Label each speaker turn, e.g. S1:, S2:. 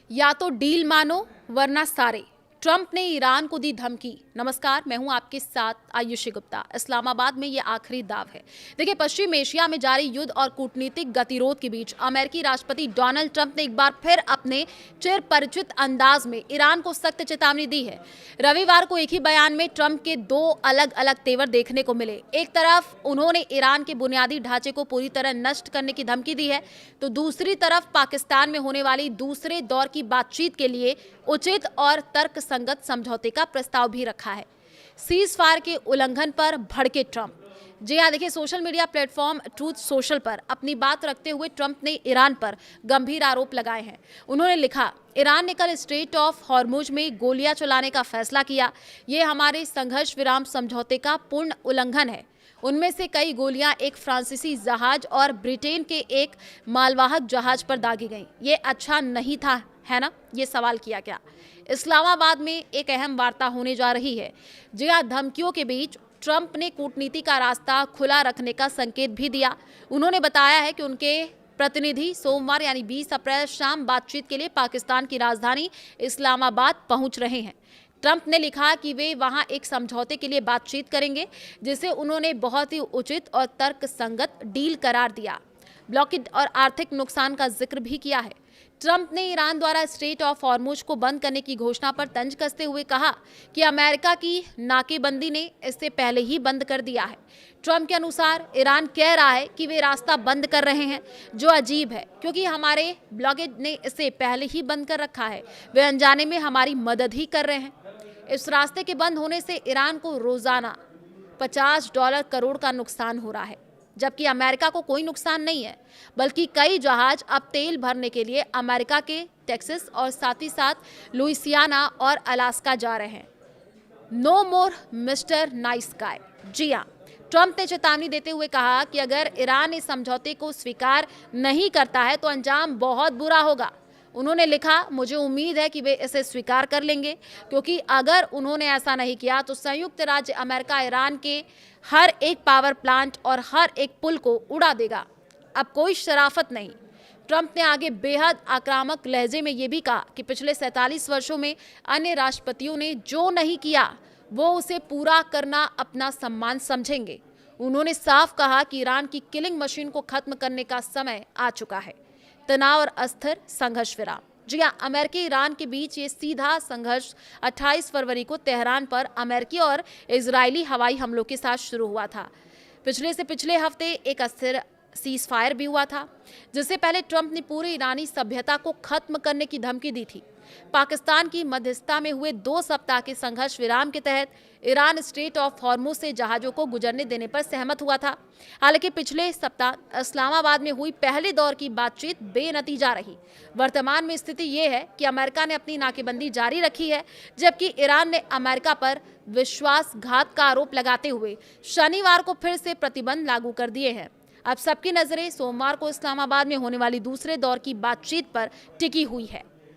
S1: या तो डील मानो वरना सारे। ट्रंप ने ईरान को दी धमकी। नमस्कार, मैं हूं आपके साथ आयुषी गुप्ता। इस्लामाबाद में ये आखिरी दाव है। देखिए, पश्चिम एशिया में जारी युद्ध और कूटनीतिक गतिरोध के बीच अमेरिकी राष्ट्रपति डोनाल्ड ट्रंप ने एक बार फिर अपने चिर परिचित अंदाज में ईरान को सख्त चेतावनी दी है। रविवार को एक ही बयान में ट्रंप के दो अलग अलग तेवर देखने को मिले। एक तरफ उन्होंने ईरान के बुनियादी ढांचे को पूरी तरह नष्ट करने की धमकी दी है, तो दूसरी तरफ पाकिस्तान में होने वाली दूसरे दौर की बातचीत के लिए उचित और तर्कसंगत समझौते का प्रस्ताव भी रखा है। सीज फायर के उल्लंघन पर भड़के ट्रंप। जी हाँ, देखिए, social media platform truth social पर अपनी बात रखते हुए ट्रंप ने ईरान पर गंभीर आरोप लगाए हैं। उन्होंने लिखा, ईरान ने कल स्ट्रेट ऑफ हॉर्मुज में गोलियां चलाने का फैसला किया। ये हमारे संघर्ष विराम समझौते का पूर्ण उल्लंघन है। उनमें से कई गोलियां एक फ्रांसीसी जहाज और ब्रिटेन के एक मालवाहक जहाज पर दागी गईं। ये अच्छा नहीं था, है ना? ये सवाल किया गया। इस्लामाबाद में एक अहम वार्ता होने जा रही है। जी हाँ, धमकियों के बीच ट्रंप ने कूटनीति का रास्ता खुला रखने का संकेत भी दिया। उन्होंने बताया है कि उनके प्रतिनिधि सोमवार यानी 20 अप्रैल शाम बातचीत के लिए पाकिस्तान की राजधानी इस्लामाबाद पहुंच रहे हैं। ट्रंप ने लिखा कि वे वहां एक समझौते के लिए बातचीत करेंगे, जिसे उन्होंने बहुत ही उचित और तर्कसंगत डील करार दिया। ब्लॉकेड और आर्थिक नुकसान का जिक्र भी किया है। ट्रंप ने ईरान द्वारा स्ट्रेट ऑफ हॉर्मुज को बंद करने की घोषणा पर तंज कसते हुए कहा कि अमेरिका की नाकेबंदी ने इससे पहले ही बंद कर दिया है। ट्रंप के अनुसार ईरान कह रहा है कि वे रास्ता बंद कर रहे हैं, जो अजीब है क्योंकि हमारे ब्लॉकेड ने इसे पहले ही बंद कर रखा है। वे अनजाने में हमारी मदद ही कर रहे हैं। इस रास्ते के बंद होने से ईरान को रोजाना $50 करोड़ का नुकसान हो रहा है, जबकि अमेरिका को कोई नुकसान नहीं है, बल्कि कई जहाज अब तेल भरने के लिए अमेरिका के टेक्सास और साथ ही साथ लुइसियाना और अलास्का जा रहे हैं। नो मोर मिस्टर नाइस गाय। जी हाँ, ट्रंप ने चेतावनी देते हुए कहा कि अगर ईरान इस समझौते को स्वीकार नहीं करता है तो अंजाम बहुत बुरा होगा। उन्होंने लिखा, मुझे उम्मीद है कि वे इसे स्वीकार कर लेंगे, क्योंकि अगर उन्होंने ऐसा नहीं किया तो संयुक्त राज्य अमेरिका ईरान के हर एक पावर प्लांट और हर एक पुल को उड़ा देगा। अब कोई शराफत नहीं। ट्रंप ने आगे बेहद आक्रामक लहजे में यह भी कहा कि पिछले 47 वर्षों में अन्य राष्ट्रपतियों ने जो नहीं किया वो उसे पूरा करना अपना सम्मान समझेंगे। उन्होंने साफ कहा कि ईरान की किलिंग मशीन को खत्म करने का समय आ चुका है। तनाव और अस्थिर संघर्ष विराम। जी हाँ, अमेरिकी ईरान के बीच ये सीधा संघर्ष 28 फरवरी को तेहरान पर अमेरिकी और इजरायली हवाई हमलों के साथ शुरू हुआ था। पिछले हफ्ते एक अस्थिर सीज फायर भी हुआ था, जिससे पहले ट्रंप ने पूरी ईरानी सभ्यता को खत्म करने की धमकी दी थी। पाकिस्तान की मध्यस्थता में हुए 2 सप्ताह के संघर्ष विराम के तहत ईरान स्ट्रेट ऑफ हॉर्मुज से जहाजों को गुजरने देने पर सहमत हुआ था। हालांकि पिछले सप्ताह इस्लामाबाद में हुई पहले दौर की बातचीत बेनतीजा रही। वर्तमान में स्थिति ये है कि अमेरिका ने अपनी नाकेबंदी जारी रखी है, जबकि ईरान ने अमेरिका पर विश्वासघात का आरोप लगाते हुए शनिवार को फिर से प्रतिबंध लागू कर दिए हैं। अब सबकी नजरें सोमवार को इस्लामाबाद में होने वाली दूसरे दौर की बातचीत पर टिकी हुई है।